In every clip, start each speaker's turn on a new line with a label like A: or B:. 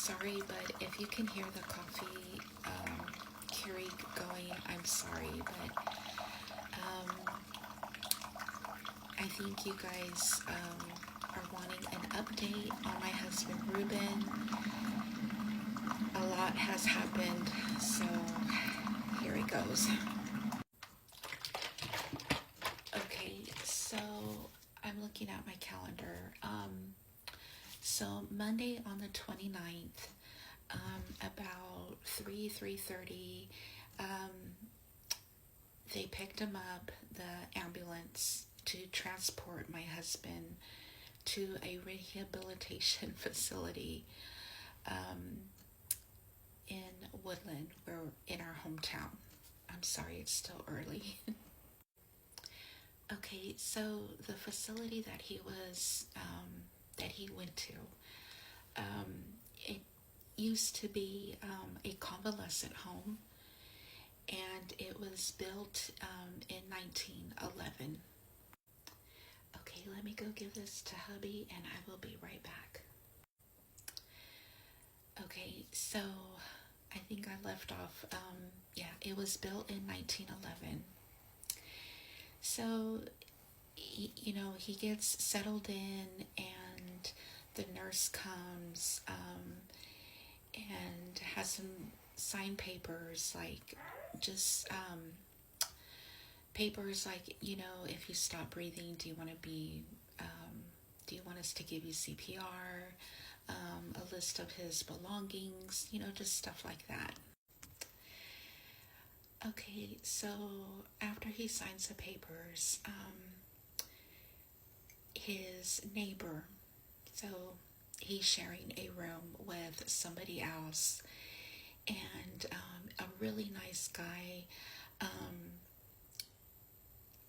A: sorry, but if you can hear the coffee Keurig going, I'm sorry, but I think you guys are wanting an update on my husband Ruben. A lot has happened, so here it goes. Okay, so I'm looking at my calendar. So Monday on the 29th, about 3:30, they picked him up, the ambulance, to transport my husband to a rehabilitation facility in Woodland, where in our hometown. I'm sorry, it's still early. Okay, so the facility that he went to, it used to be a convalescent home, and it was built in 1911. Okay, let me go give this to hubby, and I will be right back. Okay, so I think I left off. It was built in 1911. So, he gets settled in, and the nurse comes and has him sign papers, like just papers like, if you stop breathing, do you want us to give you CPR? A list of his belongings, just stuff like that. Okay, so after he signs the papers, his neighbor, so he's sharing a room with somebody else, and a really nice guy,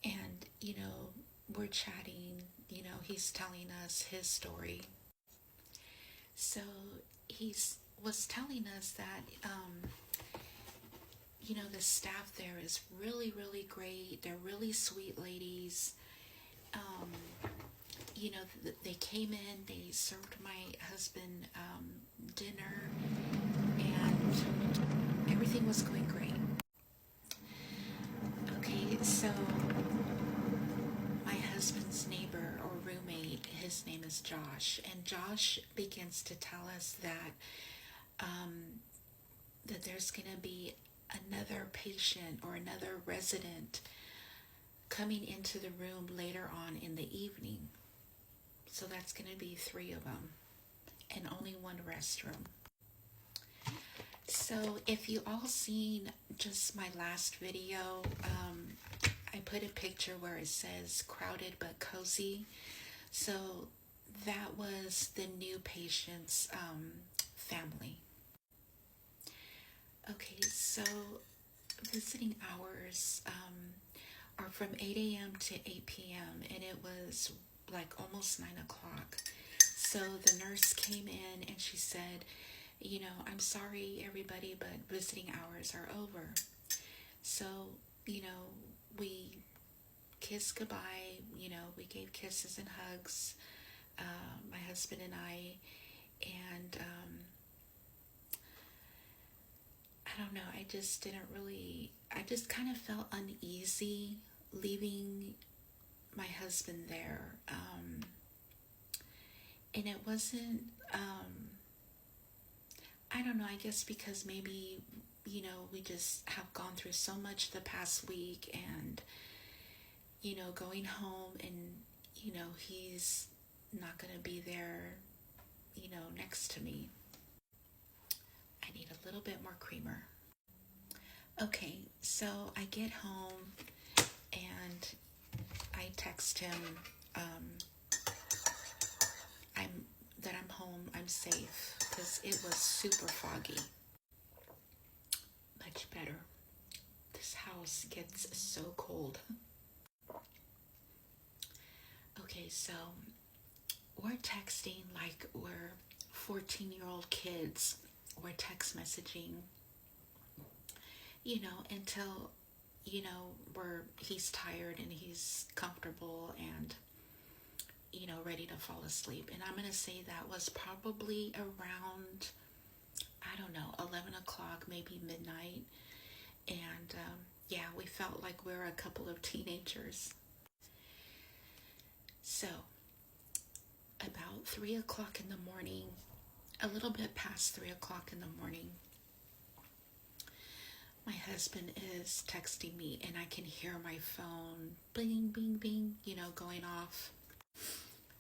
A: and we're chatting, he's telling us his story. So he was telling us that the staff there is really, really great. They're really sweet ladies. They came in, they served my husband dinner, and everything was going great. Okay, so my husband's neighbor or roommate, his name is Josh, and Josh begins to tell us that there's going to be another patient or another resident coming into the room later on in the evening. So that's going to be 3 of them, and only one restroom. So if you all seen just my last video, I put a picture where it says crowded but cozy. So that was the new patient's family. Okay, so visiting hours are from 8 a.m. to 8 p.m. and it was like almost 9 o'clock. So the nurse came in and she said, I'm sorry everybody, but visiting hours are over. So, we kissed goodbye, we gave kisses and hugs, my husband and I, and I don't know, I just kind of felt uneasy leaving my husband there. And it wasn't, I don't know, I guess because maybe, we just have gone through so much the past week, and, going home and, he's not going to be there, next to me. I need a little bit more creamer. Okay, so I get home and I text him that I'm home, I'm safe, because it was super foggy. Much better. This house gets so cold. Okay, so we're texting like we're 14-year-old kids. We're text messaging, until, he's tired and he's comfortable and, ready to fall asleep. And I'm going to say that was probably around I don't know, 11 o'clock, maybe midnight. And yeah, we felt like we were a couple of teenagers. So, about 3 o'clock in the morning, a little bit past 3 o'clock in the morning, my husband is texting me, and I can hear my phone bing, bing, bing, going off.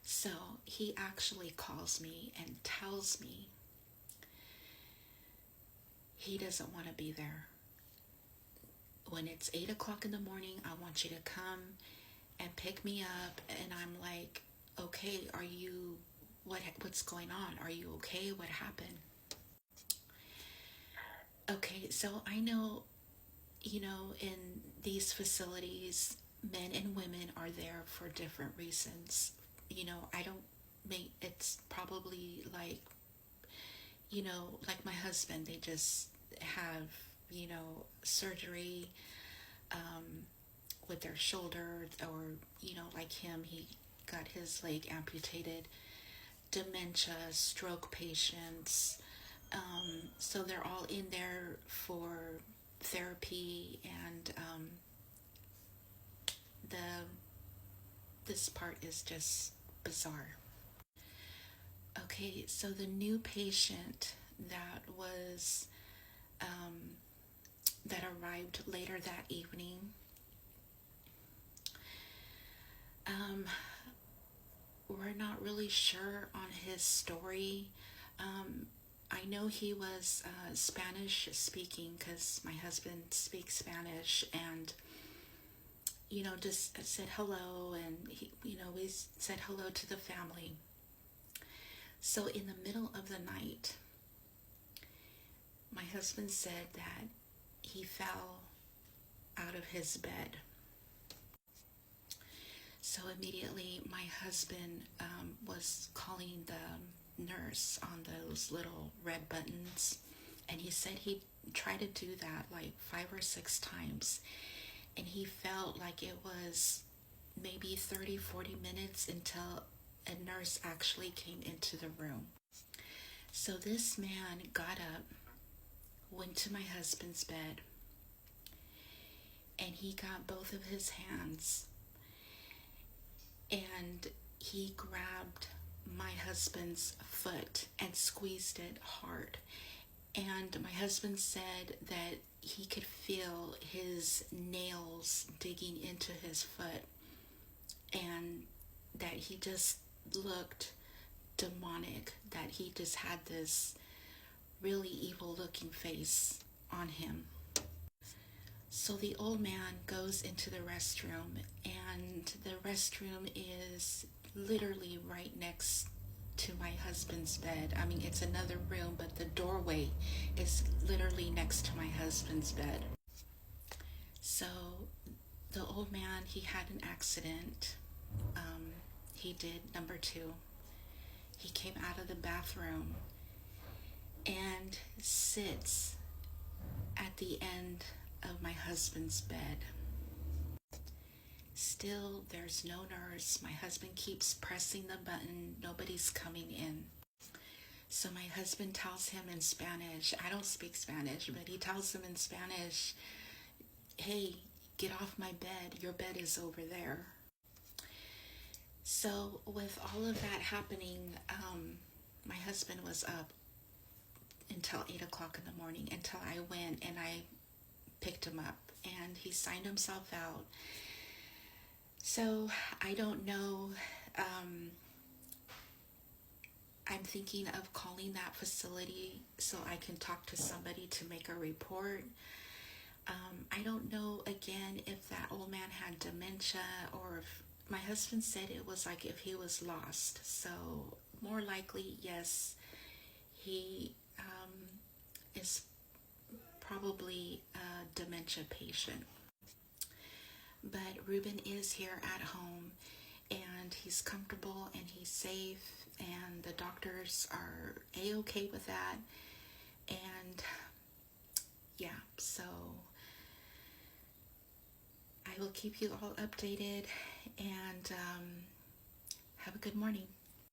A: So he actually calls me and tells me he doesn't want to be there. When it's 8 o'clock in the morning, I want you to come and pick me up. And I'm like, okay, what's going on? Are you okay? What happened? Okay, so I know, in these facilities, men and women are there for different reasons. I don't make it's probably like my husband, they just have, surgery with their shoulder, or, like him, he got his leg amputated, dementia, stroke patients. So they're all in there for therapy, and the this part is just bizarre. Okay, so the new patient um, that arrived later that evening, we're not really sure on his story. I know he was Spanish speaking, because my husband speaks Spanish, and just said hello, and we said hello to the family. So in the middle of the night, my husband said that he fell out of his bed. So immediately my husband was calling the nurse on those little red buttons, and he said he tried to do that like 5 or 6 times, and he felt like it was maybe 30-40 minutes until a nurse actually came into the room. So this man got up, went to my husband's bed, and he got both of his hands, and he grabbed my husband's foot and squeezed it hard. And my husband said that he could feel his nails digging into his foot, and that he just looked demonic, that he just had this really evil looking face on him. So the old man goes into the restroom, and the restroom is literally right next to my husband's bed. I mean, it's another room, but the doorway is literally next to my husband's bed. So the old man, he had an accident. He did, number 2. He came out of the bathroom and sits at the end of my husband's bed. Still, there's no nurse. My husband keeps pressing the button. Nobody's coming in. So my husband tells him in Spanish, I don't speak Spanish, but he tells him in Spanish, hey, get off my bed. Your bed is over there. So with all of that happening, my husband was up until 8 o'clock in the morning, until I went and I picked him up, and he signed himself out. So I don't know. I'm thinking of calling that facility so I can talk to somebody to make a report. I don't know, again, if that old man had dementia, or if my husband said it was like if he was lost. So more likely, yes, he is probably a dementia patient. But Ruben is here at home, and he's comfortable and he's safe, and the doctors are a-okay with that. And yeah, so I will keep you all updated, and have a good morning.